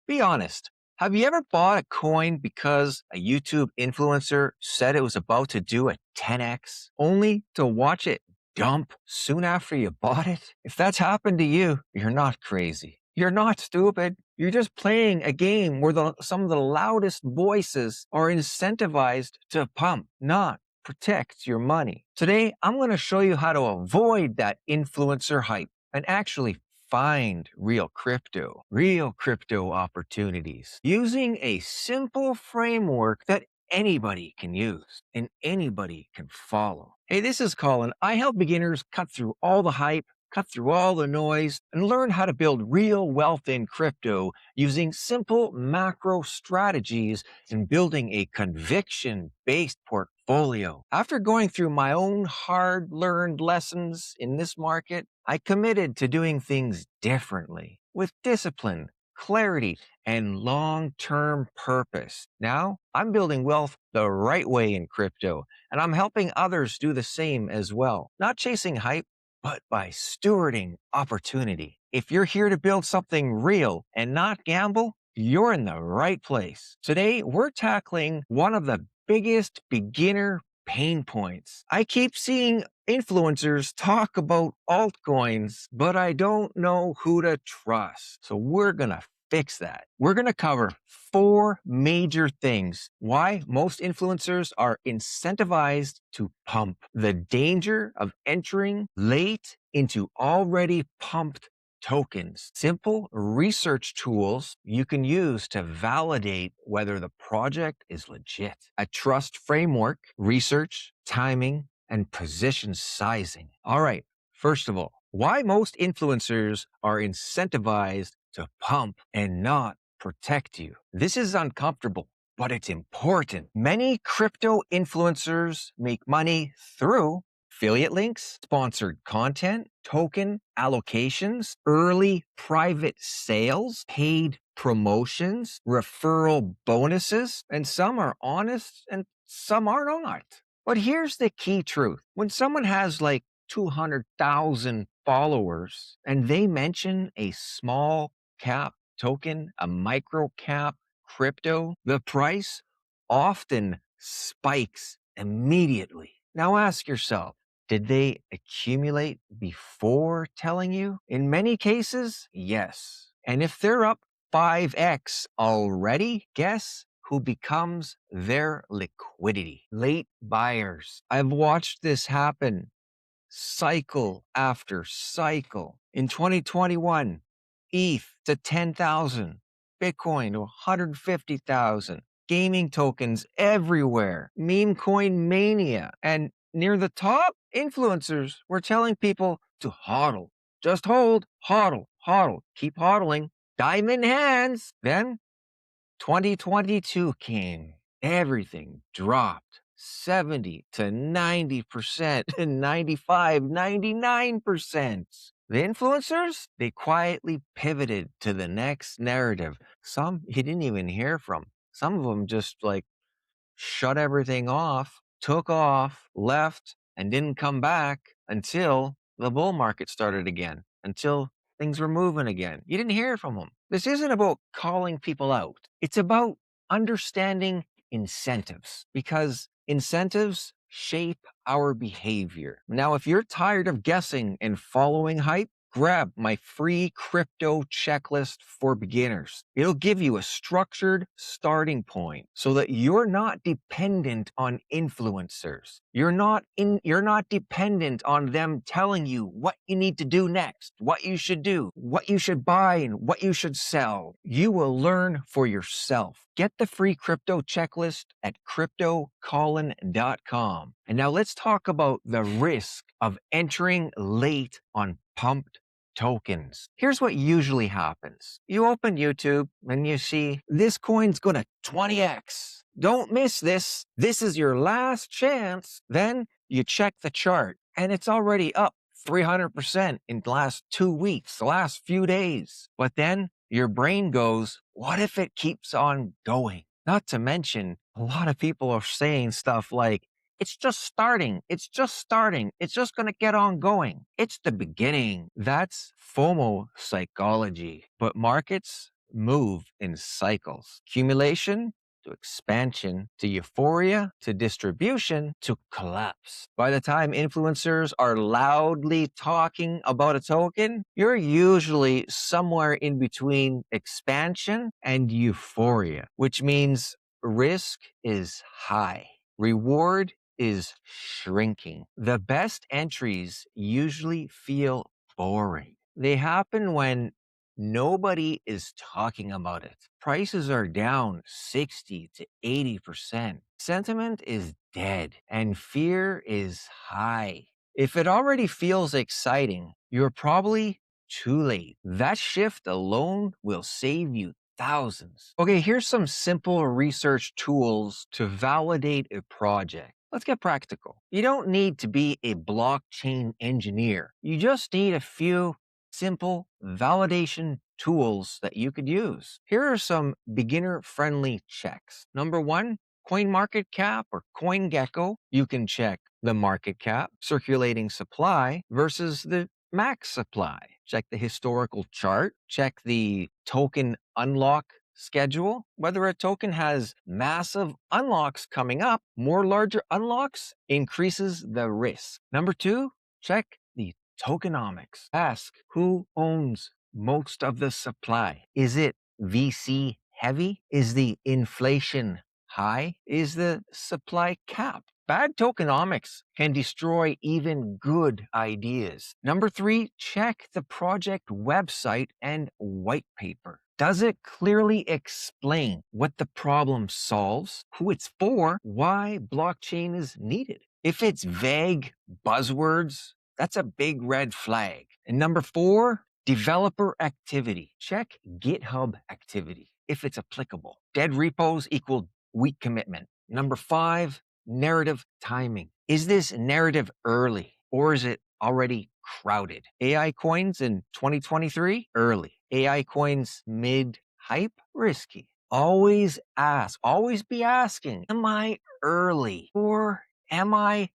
Be honest. Have you ever bought a coin because a YouTube influencer said it was about to do a 10x, only to watch it dump soon after you bought it? If that's happened to you, you're not crazy. You're not stupid. You're just playing a game where some of the loudest voices are incentivized to pump, not protect your money. Today, I'm going to show you how to avoid that influencer hype and actually find real crypto opportunities using a simple framework that anybody can use and anybody can follow. Hey, this is Colin. I help beginners cut through all the hype, cut through all the noise, and learn how to build real wealth in crypto using simple macro strategies and building a conviction-based portfolio. After going through my own hard-learned lessons in this market, I committed to doing things differently, with discipline, clarity, and long-term purpose. Now, I'm building wealth the right way in crypto, and I'm helping others do the same as well. Not chasing hype, but by stewarding opportunity. If you're here to build something real and not gamble, you're in the right place. Today, we're tackling one of the biggest beginner pain points. I keep seeing influencers talk about altcoins, but I don't know who to trust. So we're going to fix that. We're going to cover 4 major things. Why most influencers are incentivized to pump. The danger of entering late into already pumped tokens. Simple research tools you can use to validate whether the project is legit. A trust framework, research, timing, and position sizing. All right, first of all, why most influencers are incentivized to pump and not protect you. This is uncomfortable, but it's important. Many crypto influencers make money through affiliate links, sponsored content, token allocations, early private sales, paid promotions, referral bonuses, and some are honest and some are not. But here's the key truth. When someone has like 200,000 followers and they mention a small cap token, a micro cap crypto, the price often spikes immediately. Now ask yourself, did they accumulate before telling you? In many cases, yes. And if they're up 5x already, guess who becomes their liquidity? Late buyers. I've watched this happen cycle after cycle. In 2021, ETH to 10,000, Bitcoin to 150,000, gaming tokens everywhere, meme coin mania. And near the top, influencers were telling people to hodl. Just hold, hodl, keep hodling. Diamond hands. Then 2022 came. Everything dropped 70 to 90%, and 95, 99%. The influencers, they quietly pivoted to the next narrative. Some you didn't even hear from. Some of them just like shut everything off, took off, left, and didn't come back until the bull market started again, until things were moving again. You didn't hear from them. This isn't about calling people out. It's about understanding incentives, because incentives shape our behavior. Now, if you're tired of guessing and following hype, grab my free crypto checklist for beginners. It'll give you a structured starting point so that you're not dependent on influencers. You're not dependent on them telling you what you need to do next, what you should do, what you should buy, and what you should sell. You will learn for yourself. Get the free crypto checklist at cryptocolin.com. And now let's talk about the risk of entering late on pumped tokens. Here's what usually happens. You open YouTube and you see this coin's gonna 20x. Don't miss this. This is your last chance. Then you check the chart and it's already up 300% in the last 2 weeks, the last few days. But then your brain goes, what if it keeps on going? Not to mention, a lot of people are saying stuff like, it's just starting. It's just starting. It's just going to get on going. It's the beginning. That's FOMO psychology. But markets, move in cycles. Accumulation to expansion to euphoria to distribution to collapse. By the time influencers are loudly talking about a token, you're usually somewhere in between expansion and euphoria, which means risk is high, reward is shrinking. The best entries usually feel boring. They happen when nobody is talking about it. Prices are down 60 to 80%. Sentiment is dead and fear is high. If it already feels exciting, you're probably too late. That shift alone will save you thousands. Okay, here's some simple research tools to validate a project. Let's get practical. You don't need to be a blockchain engineer. You just need a few simple validation tools that you could use. Here are some beginner-friendly checks. Number one, CoinMarketCap or CoinGecko. You can check the market cap, circulating supply versus the max supply. Check the historical chart. Check the token unlock schedule. Whether a token has massive unlocks coming up, more larger unlocks increases the risk. Number two, check the tokenomics. Ask who owns most of the supply. Is it VC heavy? Is the inflation high? Is the supply capped? Bad tokenomics can destroy even good ideas. Number three, check the project website and white paper. Does it clearly explain what the problem solves, who it's for, why blockchain is needed? If it's vague buzzwords, that's a big red flag. And number four, developer activity. Check GitHub activity if it's applicable. Dead repos equal weak commitment. Number five, narrative timing. Is this narrative early or is it already crowded? AI coins in 2023, early. AI coins mid hype, risky. Always ask, always be asking, am I early or am I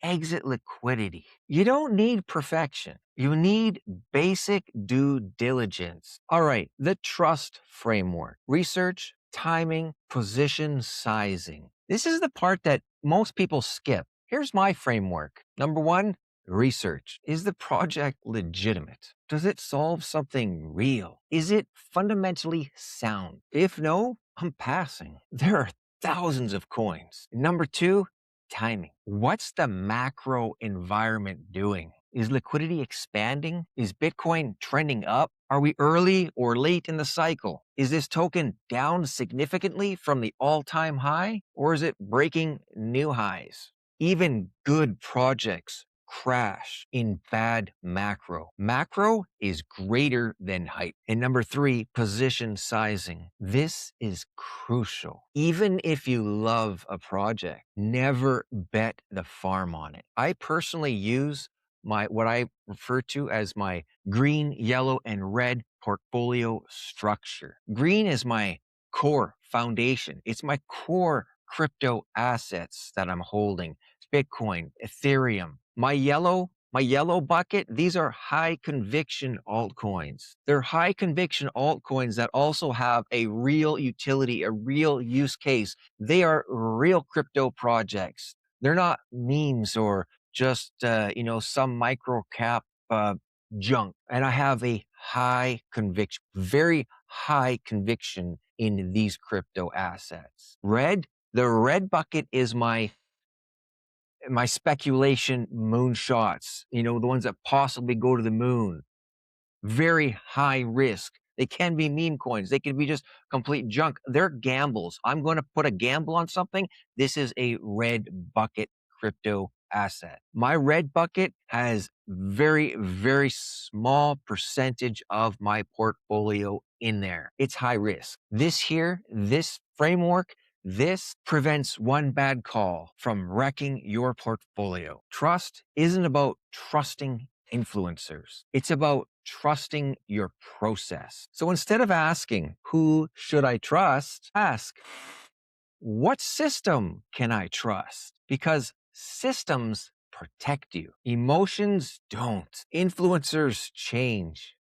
exit liquidity? You don't need perfection. You need basic due diligence. All right, the trust framework. Research, timing, position sizing. This is the part that most people skip. Here's my framework. Number one, research. Is the project legitimate? Does it solve something real? Is it fundamentally sound? If no, I'm passing. There are thousands of coins. Number two, timing. What's the macro environment doing? Is liquidity expanding? Is Bitcoin trending up? Are we early or late in the cycle? Is this token down significantly from the all-time high, or is it breaking new highs? Even good projects crash in bad macro. Macro is greater than hype. And number three, position sizing. This is crucial. Even if you love a project, never bet the farm on it. I personally use what I refer to as my green, yellow, and red portfolio structure. Green is my core foundation. It's my core crypto assets that I'm holding. Bitcoin, Ethereum. My yellow bucket, these are high conviction altcoins. They're high conviction altcoins that also have a real utility, a real use case. They are real crypto projects. They're not memes or just, some micro cap junk. And I have a high conviction, very high conviction in these crypto assets. The red bucket is my speculation moonshots, the ones that possibly go to the moon. Very high risk. They can be meme coins. They can be just complete junk. They're gambles. I'm going to put a gamble on something. This is a red bucket crypto asset. My red bucket has very, very small percentage of my portfolio in there. It's high risk. This framework, this prevents one bad call from wrecking your portfolio. Trust isn't about trusting influencers. It's about trusting your process. So instead of asking, who should I trust? Ask, what system can I trust? Because systems protect you. Emotions don't. Influencers change.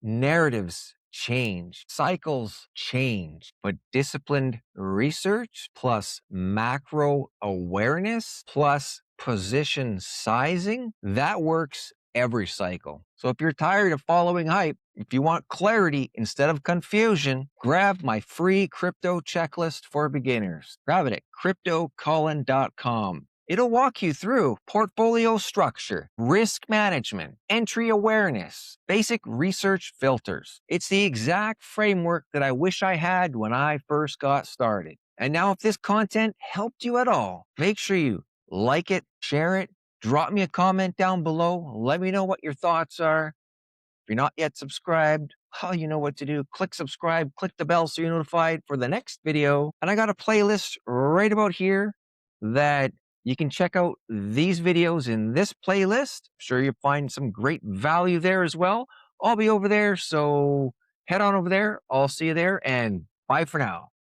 Narratives change. Cycles change. But disciplined research plus macro awareness plus position sizing, that works every cycle. So if you're tired of following hype, if you want clarity instead of confusion, grab my free crypto checklist for beginners. Grab it at cryptocolin.com. It'll walk you through portfolio structure, risk management, entry awareness, basic research filters. It's the exact framework that I wish I had when I first got started. And now if this content helped you at all, make sure you like it, share it, drop me a comment down below. Let me know what your thoughts are. If you're not yet subscribed, well, you know what to do. Click subscribe, click the bell so you're notified for the next video. And I got a playlist right about here that you can check out these videos in this playlist. I'm sure you'll find some great value there as well. I'll be over there, so head on over there. I'll see you there, and bye for now.